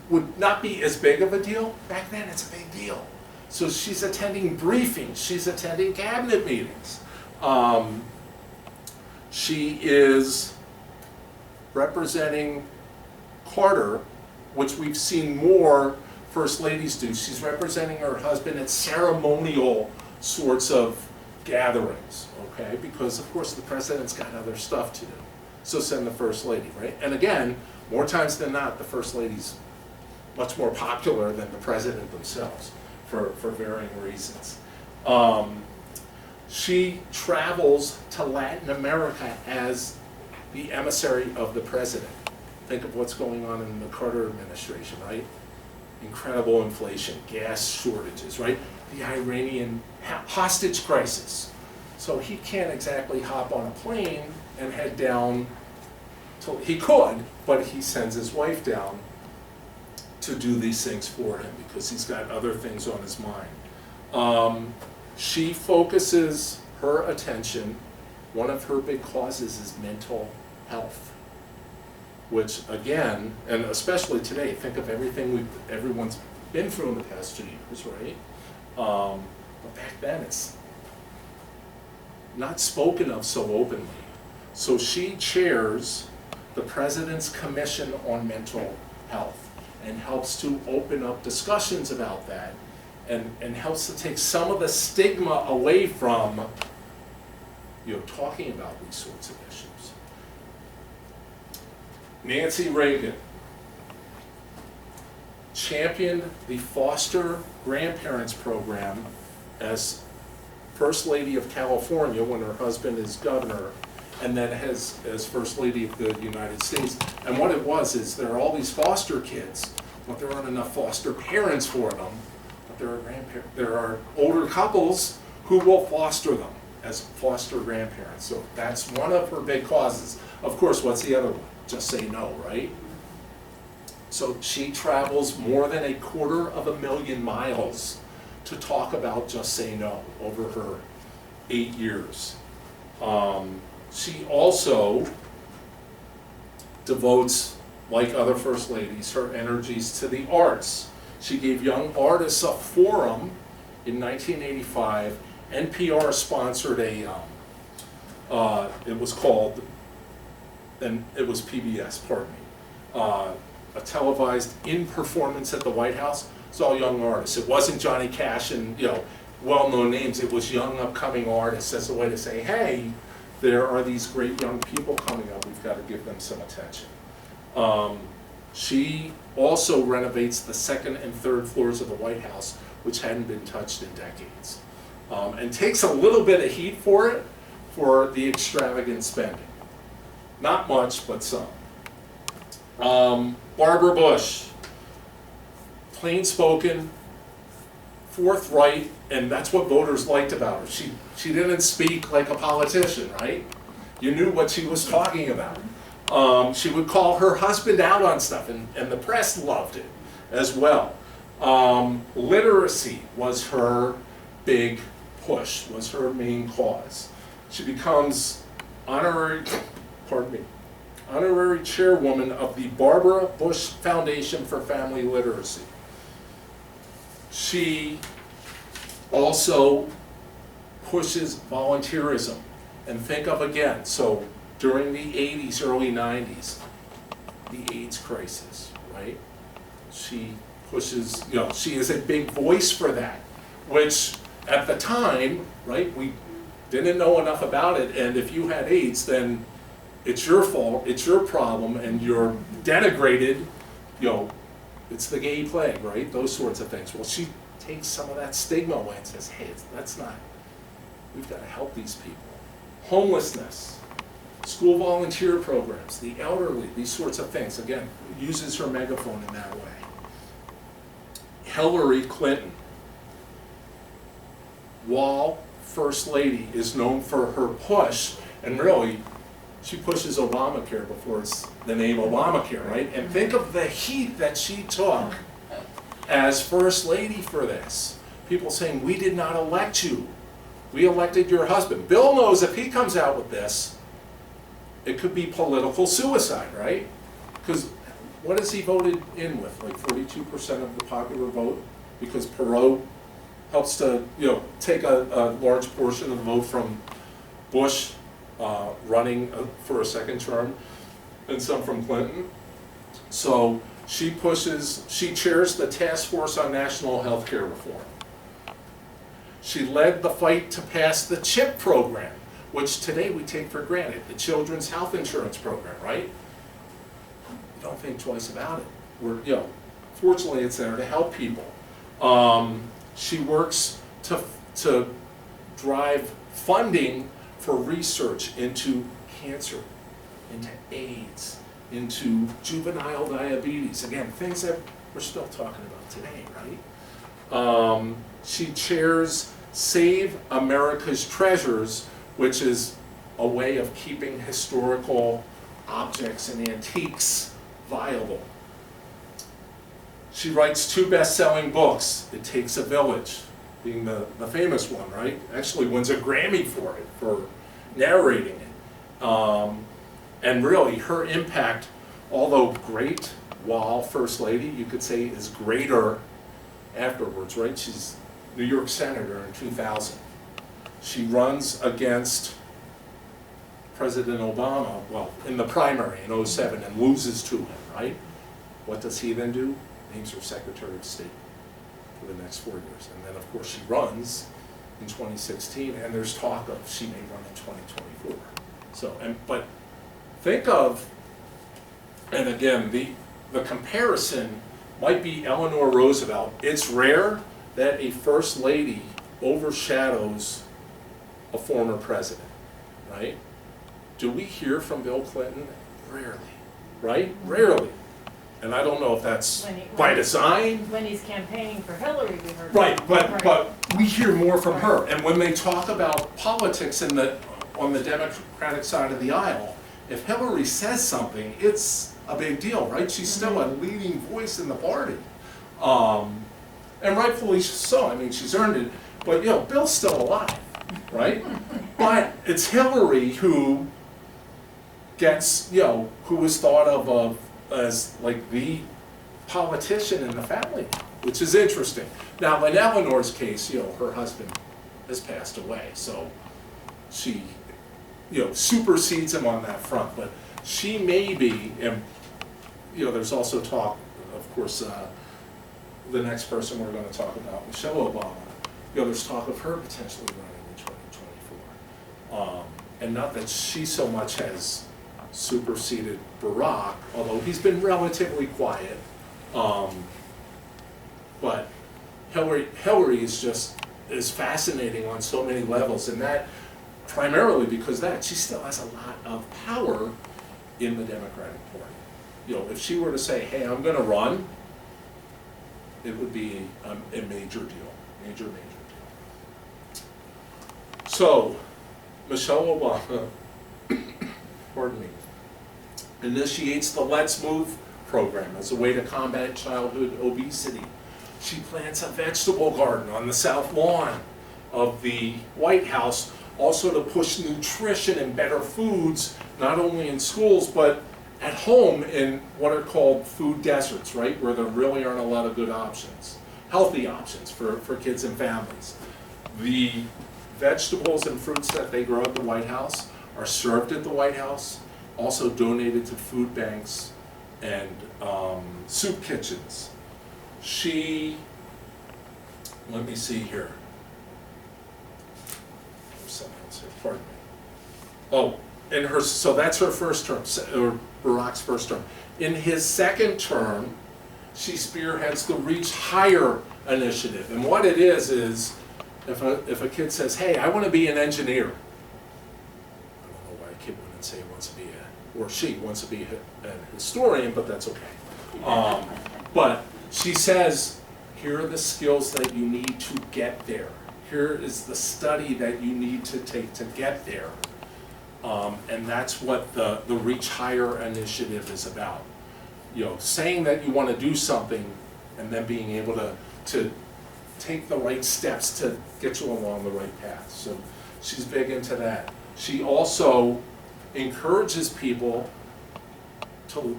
Speaker 2: would not be as big of a deal. Back then, it's a big deal. So she's attending briefings. She's attending cabinet meetings. She is representing Carter, which we've seen more first ladies do. She's representing her husband at ceremonial sorts of gatherings, okay? Because of course the president's got other stuff to do. So send the first lady, right? And again, more times than not, the first lady's much more popular than the president themselves for varying reasons. She travels to Latin America as the emissary of the president. Think of what's going on in the Carter administration, right? Incredible inflation, gas shortages, right? The Iranian hostage crisis. So he can't exactly hop on a plane and head down to, he could, but he sends his wife down to do these things for him because he's got other things on his mind. She focuses her attention, one of her big causes is mental health, which again, and especially today, think of everything everyone's been through in the past 2 years, right? But back then it's not spoken of so openly. So she chairs the President's Commission on Mental Health and helps to open up discussions about that and helps to take some of the stigma away from, you know, talking about these sorts of issues. Nancy Reagan championed the foster grandparents program as First Lady of California when her husband is governor, and then as First Lady of the United States. And what it was is there are all these foster kids, but there aren't enough foster parents for them. But there are older couples who will foster them as foster grandparents. So that's one of her big causes. Of course, what's the other one? Just say no, right? So she travels more than 250,000 miles to talk about Just Say No over her 8 years. She also devotes, like other first ladies, her energies to the arts. She gave young artists a forum in 1985. NPR sponsored it was called, and it was PBS, pardon me, a televised in-performance at the White House. It's all young artists. It wasn't Johnny Cash and, you know, well-known names. It was young upcoming artists as a way to say, hey, there are these great young people coming up. We've got to give them some attention. She also renovates the second and third floors of the White House, which hadn't been touched in decades. And takes a little bit of heat for it, for the extravagant spending. Not much, but some. Barbara Bush, plain-spoken, forthright, and that's what voters liked about her. She didn't speak like a politician, right? You knew what she was talking about. She would call her husband out on stuff, and the press loved it as well. Literacy was her big push, was her main cause. She becomes honorary chairwoman of the Barbara Bush Foundation for Family Literacy. She also pushes volunteerism. And think of again, so during the 80s, early 90s, the AIDS crisis, right? She pushes, you know, she is a big voice for that, which at the time, right, we didn't know enough about it, and if you had AIDS, then it's your fault, it's your problem, and you're denigrated, you know, it's the gay plague, right? Those sorts of things. Well, she takes some of that stigma away and says, hey, that's not, we've got to help these people. Homelessness, school volunteer programs, the elderly, these sorts of things. Again, uses her megaphone in that way. Hillary Clinton, while First Lady, is known for her push, and really, she pushes Obamacare before it's the name Obamacare, right? And think of the heat that she took as First Lady for this. People saying, we did not elect you. We elected your husband. Bill knows if he comes out with this, it could be political suicide, right? Because what has he voted in with? Like 42% of the popular vote? Because Perot helps to, you know, take a large portion of the vote from Bush running for a second term. and some from Clinton. So she chairs the task force on national health care reform. She led the fight to pass the CHIP program, which today we take for granted, the Children's Health Insurance Program, right? You don't think twice about it. Fortunately it's there to help people. She works to drive funding for research into cancer, into AIDS, into juvenile diabetes. Again, things that we're still talking about today, right? She chairs Save America's Treasures, which is a way of keeping historical objects and antiques viable. She writes 2 best-selling books, It Takes a Village, being the famous one, right? Actually wins a Grammy for it, for narrating it. And really, her impact, although great while First Lady, you could say is greater afterwards, right? She's New York Senator in 2000. She runs against President Obama, well, in the primary in 2007 and loses to him, right? What does he then do? Names her Secretary of State for the next 4 years. And then, of course, she runs in 2016, and there's talk of she may run in 2024. So, but think of, and again, the comparison might be Eleanor Roosevelt. It's rare that a First Lady overshadows a former president, right? Do we hear from Bill Clinton? Rarely, right? Rarely. And I don't know if that's by design.
Speaker 4: When he's campaigning for Hillary, we heard.
Speaker 2: Right, but we hear more from her. And when they talk about politics on the Democratic side of the aisle, if Hillary says something, it's a big deal, right? She's still a leading voice in the party. And rightfully so. I mean, she's earned it. But, Bill's still alive, right? But it's Hillary who gets, who is thought of as like the politician in the family, which is interesting. Now, in Eleanor's case, her husband has passed away, so she, supersedes him on that front. But she may be, and there's also talk, of course, the next person we're going to talk about, Michelle Obama. There's talk of her potentially running in 2024, and not that she so much has superseded Barack, although he's been relatively quiet. But Hillary is fascinating on so many levels, and that primarily because she still has a lot of power in the Democratic Party. If she were to say, "Hey, I'm going to run," it would be a major deal, major deal. So, Michelle Obama, pardon me, initiates the Let's Move program as a way to combat childhood obesity. She plants a vegetable garden on the south lawn of the White House, also to push nutrition and better foods, not only in schools, but at home in what are called food deserts, right? Where there really aren't a lot of good options, healthy options for kids and families. The vegetables and fruits that they grow at the White House are served at the White House, also donated to food banks and soup kitchens. Let me see here. There's something else here, pardon me. So that's her first term, or Barack's first term. In his second term, she spearheads the Reach Higher initiative. And what it is if a kid says, "Hey, I want to be an engineer," I don't know why a kid wouldn't say he wants to be or she wants to be a historian, but that's okay. But she says, here are the skills that you need to get there. Here is the study that you need to take to get there. And that's what the Reach Higher initiative is about. Saying that you want to do something and then being able to take the right steps to get you along the right path. So she's big into that. She also encourages people to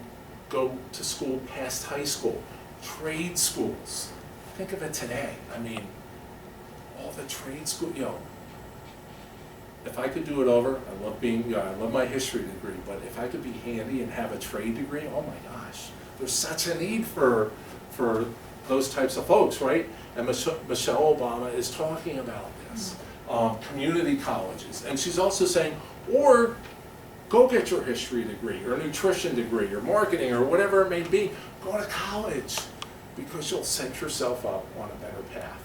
Speaker 2: go to school past high school, trade schools. Think of it today. I mean, all the trade school, if I could do it over, I love being, I love my history degree, but if I could be handy and have a trade degree, oh my gosh, there's such a need for those types of folks, right? And Michelle Obama is talking about this. Community colleges, and she's also saying, or go get your history degree, or nutrition degree, or marketing, or whatever it may be. Go to college, because you'll set yourself up on a better path.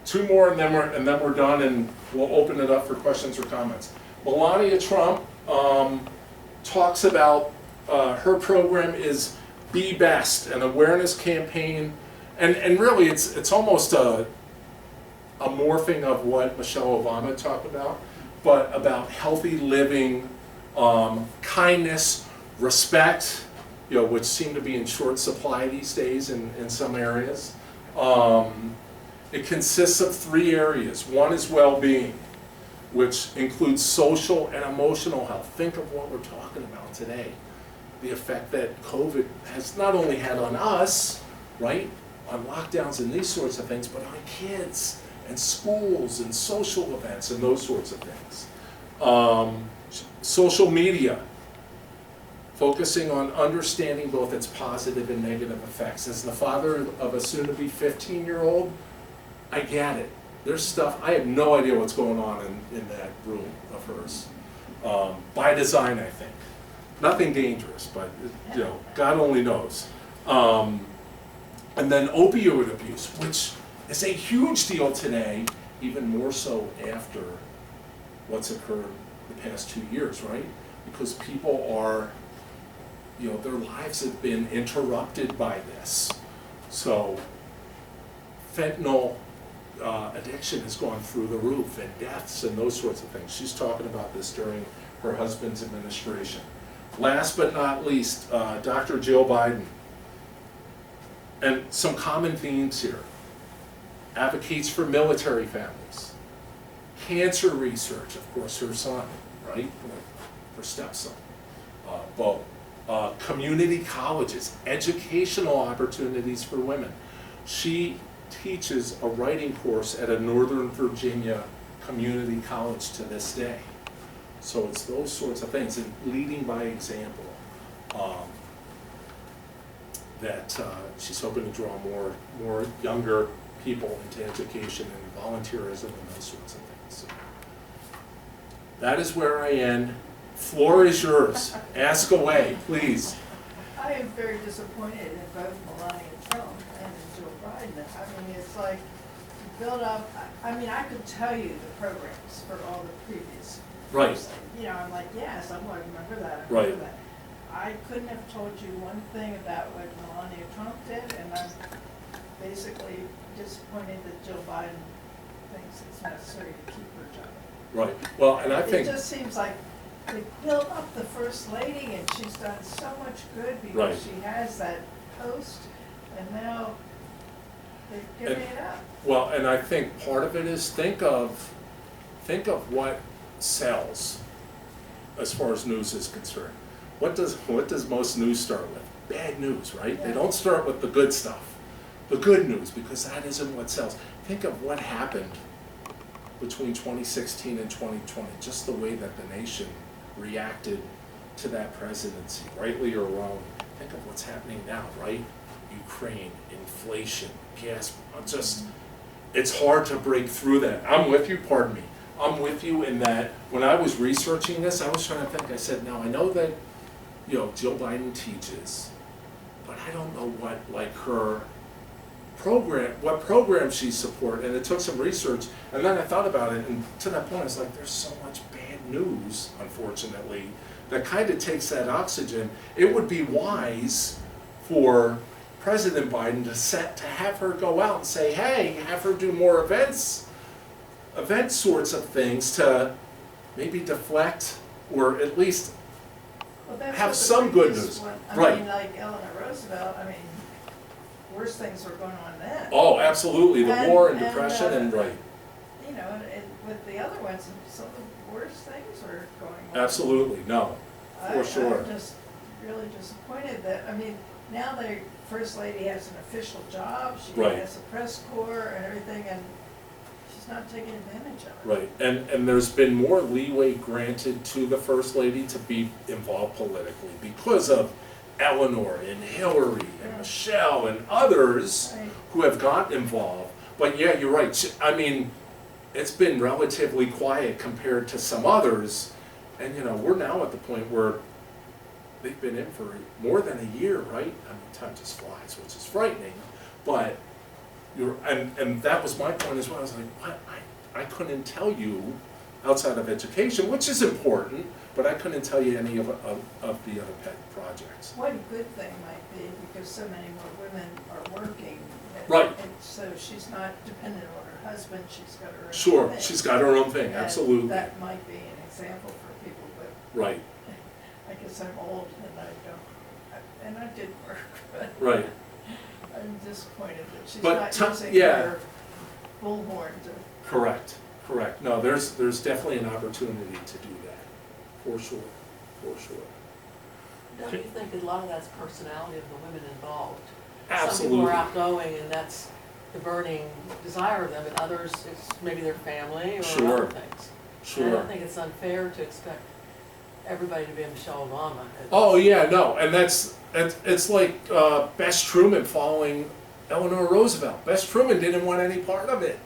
Speaker 2: Two more, and then we're done, and we'll open it up for questions or comments. Melania Trump talks about her program is Be Best, an awareness campaign, and really it's almost a morphing of what Michelle Obama talked about, but about healthy living, kindness, respect, which seem to be in short supply these days in some areas. It consists of 3 areas. One is well-being, which includes social and emotional health. Think of what we're talking about today. The effect that COVID has not only had on us, right, on lockdowns and these sorts of things, but on kids and schools and social events and those sorts of things. Social media, focusing on understanding both its positive and negative effects. As the father of a soon-to-be 15-year-old, I get it. There's stuff, I have no idea what's going on in that room of hers. By design, I think. Nothing dangerous, but God only knows. And then opioid abuse, which is a huge deal today, even more so after what's occurred the past 2 years, right? Because people are, their lives have been interrupted by this. So fentanyl addiction has gone through the roof, and deaths and those sorts of things. She's talking about this during her husband's administration. Last but not least, Dr. Jill Biden. And some common themes here. Advocates for military families. Cancer research, of course, her son, right? Her stepson, both. Community colleges, educational opportunities for women. She teaches a writing course at a Northern Virginia community college to this day. So it's those sorts of things, and leading by example, that she's hoping to draw more younger people into education and volunteerism and those sorts of things. So that is where I end. Floor is yours. Ask away, please.
Speaker 5: I am very disappointed in both Melania Trump and in Joe Biden. I mean, it's like you build up, I could tell you the programs for all the previous.
Speaker 2: Right.
Speaker 5: I'm like, yes, I remember that, I
Speaker 2: Right.
Speaker 5: remember that. I couldn't have told you one thing about what Melania Trump did, and I'm basically disappointed that Joe Biden thinks it's necessary to keep her job.
Speaker 2: Right. Well, and I
Speaker 5: It
Speaker 2: think,
Speaker 5: just seems like they built up the First Lady, and she's done so much good
Speaker 2: Right.
Speaker 5: because she has that post, and now they're giving it up.
Speaker 2: well, and I think part of it is think of what sells as far as news is concerned. What does most news start with? Bad news, right? They don't start with the good stuff, the good news, because that isn't what sells. Think of what happened between 2016 and 2020, just the way that the nation reacted to that presidency, rightly or wrongly. Think of what's happening now, right? Ukraine, inflation, gas, it's hard to break through that. I'm with you, pardon me. I'm with you in that when I was researching this, I was trying to think, I said, now I know that, Jill Biden teaches, but I don't know what program she supports, and it took some research, and then I thought about it, and to that point, I was like, there's so much bad news, unfortunately, that kind of takes that oxygen. It would be wise for President Biden to have her go out and say, hey, have her do more event sorts of things to maybe deflect, or at least
Speaker 5: Well, that's
Speaker 2: have
Speaker 5: what the
Speaker 2: some good
Speaker 5: previous
Speaker 2: news.
Speaker 5: one-
Speaker 2: Right.
Speaker 5: like Eleanor Roosevelt, worse things were going on then.
Speaker 2: Oh, absolutely, the war and
Speaker 5: And,
Speaker 2: depression and right,
Speaker 5: And with the other ones, some of the worst things were going on.
Speaker 2: absolutely, no, for sure.
Speaker 5: I'm just really disappointed that, now the First Lady has an official job, she
Speaker 2: Right.
Speaker 5: has a press corps and everything, and she's she's not taking advantage of it.
Speaker 2: Right, and there's been more leeway granted to the First Lady to be involved politically because of Eleanor and Hillary and Michelle and others
Speaker 5: Right.
Speaker 2: who have got involved. But yeah, you're right. I mean, it's been relatively quiet compared to some others. And you know, we're now at the point where they've been in for more than a year, right? I mean, time just flies, which is frightening. But and that was my point as well. I was like, what? I couldn't tell you outside of education, which is important, but I couldn't tell you any of the other pet projects.
Speaker 5: One good thing might be, because so many more women are working.
Speaker 2: Right.
Speaker 5: And so she's not dependent on her husband, she's got her own
Speaker 2: Sure,
Speaker 5: thing.
Speaker 2: she's got her own thing,
Speaker 5: And
Speaker 2: absolutely.
Speaker 5: that might be an example for people, but
Speaker 2: Right,
Speaker 5: I guess I'm old and I don't, and I did work, but
Speaker 2: right.
Speaker 5: I'm disappointed that she's
Speaker 2: But
Speaker 5: not using
Speaker 2: yeah.
Speaker 5: her bullhorn to.
Speaker 2: Correct, correct. No, there's definitely an opportunity to do that, for sure, for sure.
Speaker 6: Don't you think a lot of that's personality of the women involved?
Speaker 2: Absolutely.
Speaker 6: Some people are outgoing and that's the burning desire of them, and others, it's maybe their family or
Speaker 2: Sure.
Speaker 6: other things. And I
Speaker 2: Sure.
Speaker 6: don't think it's unfair to expect everybody to be a Michelle Obama.
Speaker 2: Oh, yeah, no, and it's like Bess Truman following Eleanor Roosevelt. Bess Truman didn't want any part of it.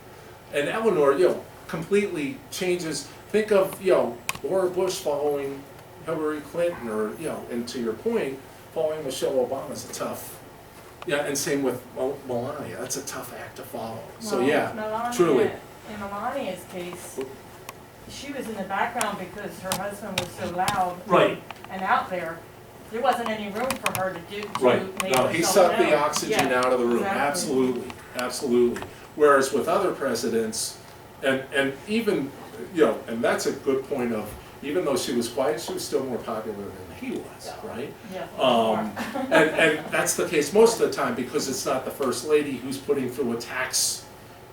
Speaker 2: And Eleanor, you know, completely changes. Think of, you know, Laura Bush following Hillary Clinton, or, you know, and to your point, following Michelle Obama is a tough, yeah, and same with Melania. That's a tough act to follow. So,
Speaker 4: Well,
Speaker 2: yeah,
Speaker 4: Melania,
Speaker 2: truly.
Speaker 4: in Melania's case, she was in the background because her husband was so loud.
Speaker 2: Right.
Speaker 4: And out there. There wasn't any room for her to do, to
Speaker 2: Right,
Speaker 4: make
Speaker 2: no, he
Speaker 4: herself
Speaker 2: sucked the
Speaker 4: known.
Speaker 2: oxygen
Speaker 4: Yeah,
Speaker 2: out of the room,
Speaker 4: exactly.
Speaker 2: absolutely, absolutely. Whereas with other presidents, and even, you know, and that's a good point of, even though she was quiet, she was still more popular than he was, right?
Speaker 4: Yeah.
Speaker 2: And that's the case most of the time, because it's not the First Lady who's putting through a tax,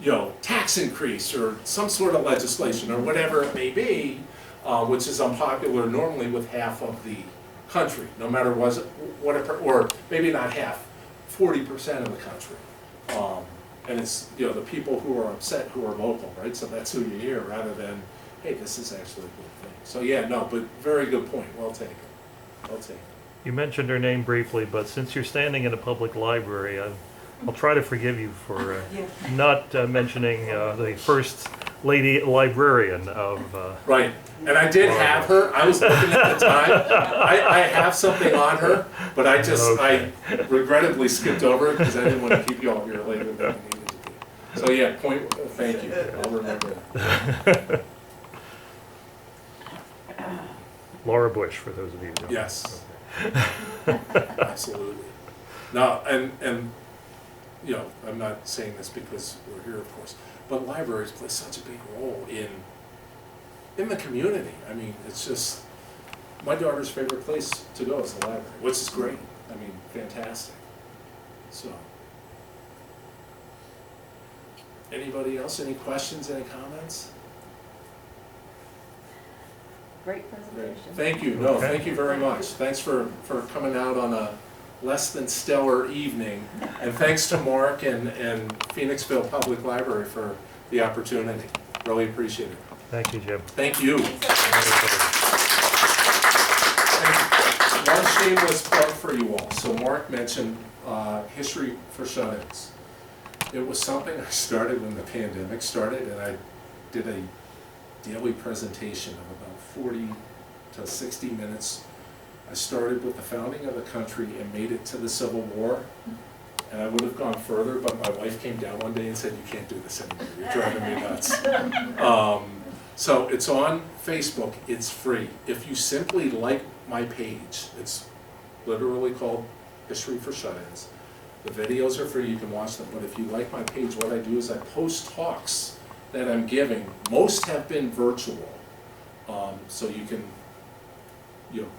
Speaker 2: you know, tax increase or some sort of legislation or whatever it may be, which is unpopular normally with half of the country, no matter what, or maybe not half, 40% of the country. And it's, you know, the people who are upset who are local, right? So that's who you hear, rather than, hey, this is actually a good thing. So yeah, no, but very good point, well taken, well taken.
Speaker 1: You mentioned her name briefly, but since you're standing in a public library, I'll try to forgive you for not mentioning the First Lady Librarian of...
Speaker 2: Right, and I did have her, I was looking at the time, I have something on her, but I
Speaker 1: Okay.
Speaker 2: I regrettably skipped over it because I didn't want to keep you all here later than we needed to be. So yeah, thank you, I'll remember that.
Speaker 1: Laura Bush, for those of you who don't know.
Speaker 2: Yes. Absolutely. No, and you know, I'm not saying this because we're here, of course, but libraries play such a big role in the community. I mean, it's just, my daughter's favorite place to go is the library, which is great. I mean, fantastic. So, anybody else, any questions, any comments?
Speaker 3: Great presentation.
Speaker 2: Thank you, no, thank you very much. Thanks for coming out on a less than stellar evening. And thanks to Mark and Phoenixville Public Library for the opportunity. Really appreciate it.
Speaker 1: Thank you, Jim.
Speaker 2: Thank you. And one shameless plug for you all. So Mark mentioned History for Shut-ins. It was something I started when the pandemic started, and I did a daily presentation of about 40 to 60 minutes. I started with the founding of the country and made it to the Civil War. And I would have gone further, but my wife came down one day and said, "You can't do this anymore, you're driving me nuts." So it's on Facebook, it's free. If you simply like my page, it's literally called History for Shut-ins. The videos are free, you can watch them, but if you like my page, what I do is I post talks that I'm giving. Most have been virtual, so you can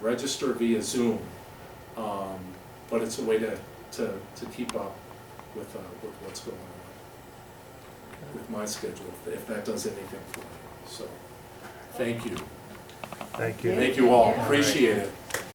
Speaker 2: register via Zoom, but it's a way to keep up with what's going on with my schedule, if that does anything for you. So, thank you.
Speaker 1: Thank you.
Speaker 2: Thank you all, appreciate it.